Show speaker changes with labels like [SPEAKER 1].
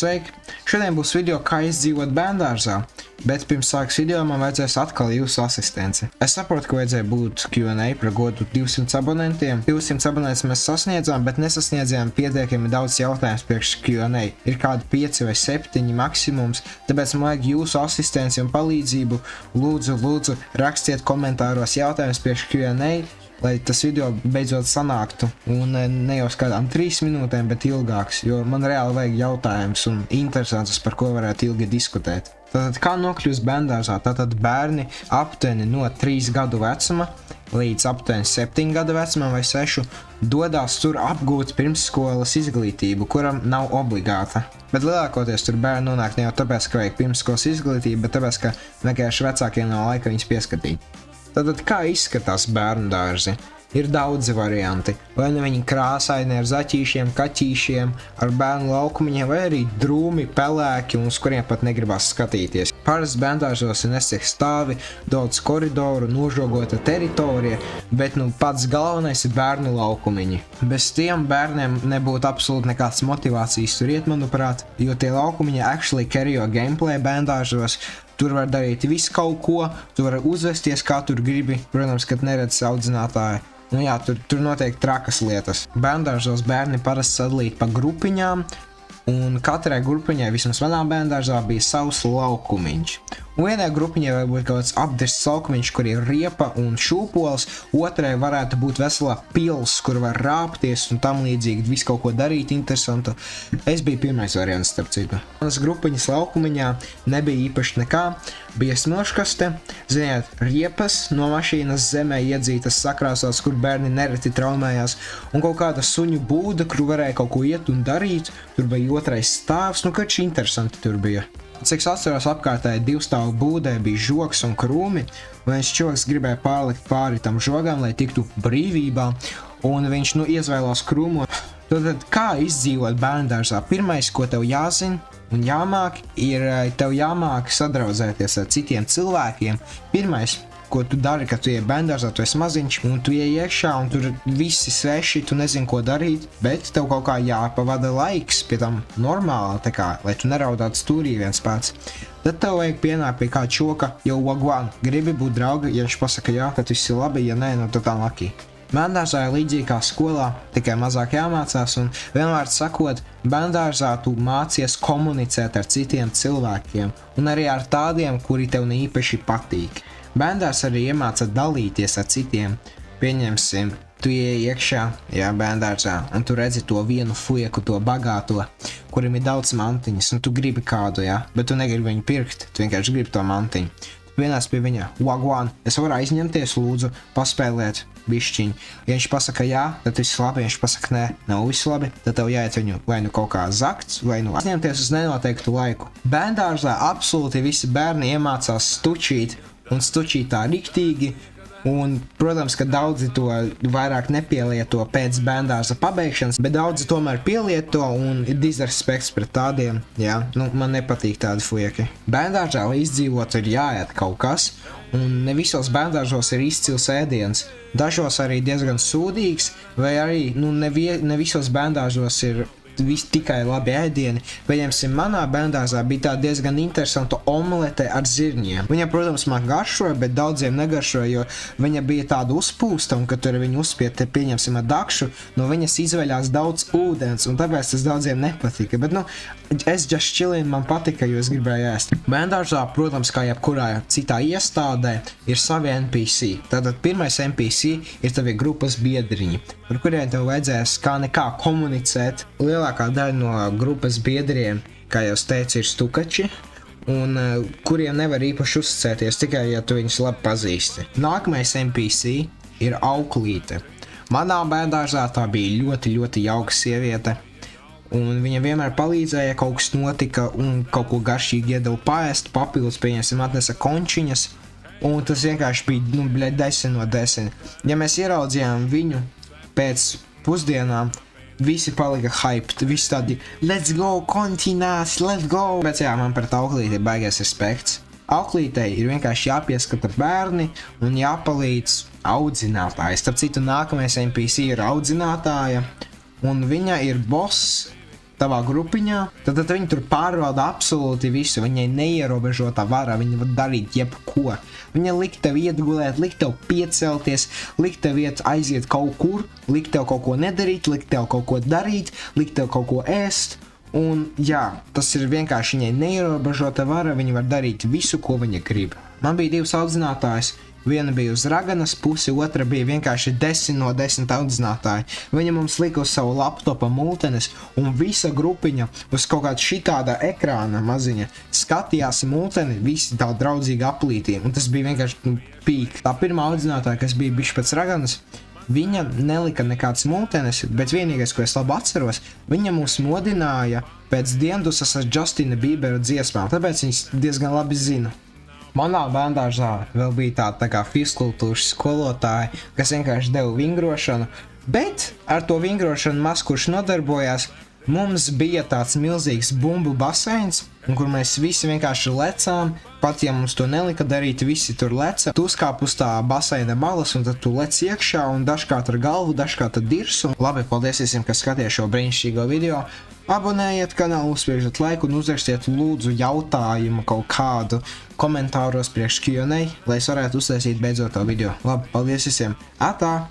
[SPEAKER 1] Sveiki! Šodien būs video, kā izdzīvot bērndārzā, bet pirms sāks video man vajadzēs atkal jūsu asistenci. Es saprotu, ka vajadzēja būt Q&A par godu 200 abonentiem. 200 abonentus mēs sasniedzām, bet nesasniedzām pietiekami daudz jautājumus priekš Q&A. Ir kādi 5 vai 7 maksimums, tāpēc man vajag jūsu asistenci un palīdzību. Lūdzu, rakstiet komentāros jautājumus priekš Q&A, lai tas video beidzot sanāktu, un ne jau uz kādām 3 minūtēm, bet ilgāks, jo man reāli vajag jautājums un interesants, par ko varētu ilgi diskutēt. Tātad, kā nokļūst bērndārzā? Tātad bērni aptuveni no 3 gadu vecuma līdz aptuveni 7 gadu vecumam vai 6 dodās tur apgūt pirmsskolas izglītību, kuram nav obligāta. Bet lielākoties tur bērni nonāk ne jau tāpēc, ka vajag pirmsskolas izglītību, bet tāpēc, ka vienkārši vecākiem nav laika viņus pieskatīt. Tātad, kā izskatās bērndārzi? Ir daudzi varianti. Vai nu viņi krāsaini ar zaķīšiem, kaķīšiem, ar bērnu laukumiņiem, vai arī drūmi, pelēki, un uz kuriem pat negribas skatīties. Parasti bērndārzos ir nesek stāvi, daudz koridoru, nožogota teritorija, bet pats galvenais ir bērnu laukumiņi. Bez tiem bērniem nebūtu absolūti nekāds motivācijas tur iet, manuprāt, jo tie laukumiņi actually carryo gameplay bērndārzos. Tur var darīt visu kaut ko, tu vari uzvesties kā tur gribi, protams, kad neredz audzinātāju. Tur notiek trakas lietas. Bērndārzos bērni parasti sadalīti pa grupiņām, un katrai grupiņai, vismaz manā bērndārzā, bija savs laukumiņš. Un vienai grupiņai var būt kaut kāds apdirsts laukumiņš, kur ir riepa un šūpols, otrai varētu būt veselā pils, kur var rāpties un tam līdzīgi visu kaut ko darīt interesantu. Es biju pirmais variants, starp citu. Manas grupiņas laukumiņā nebija īpaši nekā, bija smilškaste, ziniet, riepas no mašīnas zemē iedzītas sakrāsās, kur bērni nereti traumējās, un kaut kāda suņu būda, kur varēja kaut ko iet un darīt, tur bija otrais stāvs, kač interesanti tur bija. Cik es atceros, apkārtēji 2 stāvu būdē bija žogs un krūmi, un viens čoks gribēja pārlikt pāri tam žogam, lai tiktu brīvībā, un viņš izvēlās krūmu. Tad kā izdzīvot bērndārzā? Pirmais, ko tev jāzina un jāmāk, ir tev jāmāk sadraudzēties ar citiem cilvēkiem. Pirmais, ko tu dari, kad tu ej bērndārzā, tu esi maziņš, un tu ej iekšā, un tur visi sveši, tu nezini, ko darīt, bet tev kaut kā jāpavada laiks pie tam normāli, lai tu neraudātu stūrī viens pats. Tad tev vajag pienākt pie kā čoka, jau wagwan, gribi būt draugi, ja viņš pasaka jā, tad viss ir labi, ja nē, tad tā laki. Bērndārzā ir līdzīgi kā skolā, tikai mazāk jāmācās, un vienmēr sakot, bērndārzā tu mācies komunicēt ar citiem cilvēkiem, un arī ar tādiem, kuri tev neīpaši patīk. Bērndārs arī iemāca dalīties ar citiem. Pieņemsim, tu ieej iekšā, bērndārzā, un tu redzi to vienu fujeku, to bagāto, kurim ir daudz mantiņas, un tu gribi kādu, bet tu negribi viņu pirkt, tu vienkārši gribi to mantiņu. Tu vienās pie viņa, wagwan, es varu aizņemties, lūdzu, paspēlēt bišķiņu. Ja viņš pasaka jā, tad viss labi, ja viņš pasaka nē, nav viss labi, tad tev jāiet viņu vai kaut kā zakts, vai aizņemties uz nenoteiktu laiku. Bērndārzā absolūti visi bērni iemācās stučīt, un stučīt tā riktīgi, un, protams, ka daudzi to vairāk nepielieto pēc bērndārza pabeigšanas, bet daudzi tomēr pielieto un ir disrespekts pret tādiem, man nepatīk tādi fujeki. Bērndārzā, lai izdzīvot, ir jāiet kaut kas, un ne visos bērndārzos ir izcils ēdiens. Dažos arī diezgan sūdīgs, vai arī, ne visos bērndārzos ir tikai labi ēdieni. Pieņemsim, manā bērndārzā bija tā diezgan interesanta omelete ar zirņiem. Viņa, protams, man garšoja, bet daudziem negaršoja, jo viņa bija tāda uzpūsta, un kad tur viņa uzspiet, pieņemsim, ar dakšu, no viņas izveļās daudz ūdens, un tāpēc tas daudziem nepatika. Bet, es just chillin, man patika, jo es gribēju ēst. Bērndārzā, protams, kā jebkurā citā iestādē, ir savi NPC. Tātad pirmais NPC ir tavi grupas biedriņi, par kuriem tev vajadzēs kā nekā komunicēt. Lielākā daļa no grupas biedriem, kā jau es teicu, ir stukači, un kuriem nevar īpaši uzticēties, tikai ja tu viņus labi pazīsti. Nākamais NPC ir auklīte. Manā bērndārzā tā bija ļoti, ļoti jauka sieviete, un viņa vienmēr palīdzēja, kaut kas notika, un kaut ko garšīgi iedeva paēst, papildus, pieņemsim, atnesa končiņas, un tas vienkārši bija, 10 no 10. Ja mēs ieraudzījām viņu pēc pusdienām, visi palika hyped, visi tādi, let's go, kontinās, let's go! Bet man pret auklīti ir baigies respekts. Auklītei ir vienkārši jāpieskata bērni un jāpalīdz audzinātājs. Starp citu, nākamais NPC ir audzinātāja, un viņa ir boss tavā grupiņā, tad viņi tur pārvalda absolūti visu, viņai neierobežota vara, viņi var darīt jebko. Viņa likt tev iet gulēt, likt tev piecelties, likt tev iet aiziet kaut kur, likt tev kaut ko nedarīt, likt tev kaut ko darīt, likt tev kaut ko ēst. Un jā, tas ir vienkārši viņai neierobežota vara, viņa var darīt visu, ko viņa grib. Man bija 2 audzinātājas, viena bija uz raganas pusi, otra bija vienkārši 10 no 10 audzinātāji. Viņa mums lika uz savu laptopa multenes, un visa grupiņa uz kaut kāda šitāda ekrāna maziņa skatījās multeni, visi tā draudzīgi aplītī, un tas bija vienkārši pīk. Tā pirmā audzinātāja, kas bija bišķi pēc raganas, viņa nelika nekāds multenes, bet vienīgais, ko es labi atceros, viņa mūs modināja pēc diendusas ar Justina Biebera dziesmām, tāpēc viņas diezgan labi zina. Manā bērndārzā vēl bija tā kā fizkultūras skolotāja, kas vienkārši deva vingrošanu, bet ar to vingrošanu maz kurš nodarbojās. Mums bija tāds milzīgs bumbu baseins, kur mēs visi vienkārši lecām, pat ja mums to nelika darīt, visi tur leca. Tu uzkāp uz tā baseina malas un tad tu lec iekšā un dažkārt ar galvu, dažkārt ar dirsu. Labi, paldies visiem, kas skaties šo brīnišķīgo video. Abonējiet kanālu, uzspiežat laiku un uzrakstiet lūdzu jautājumu kaut kādu komentāros priekš Q&A, lai es varētu uztaisīt beidzot to video. Labi, paldies visiem. Atā!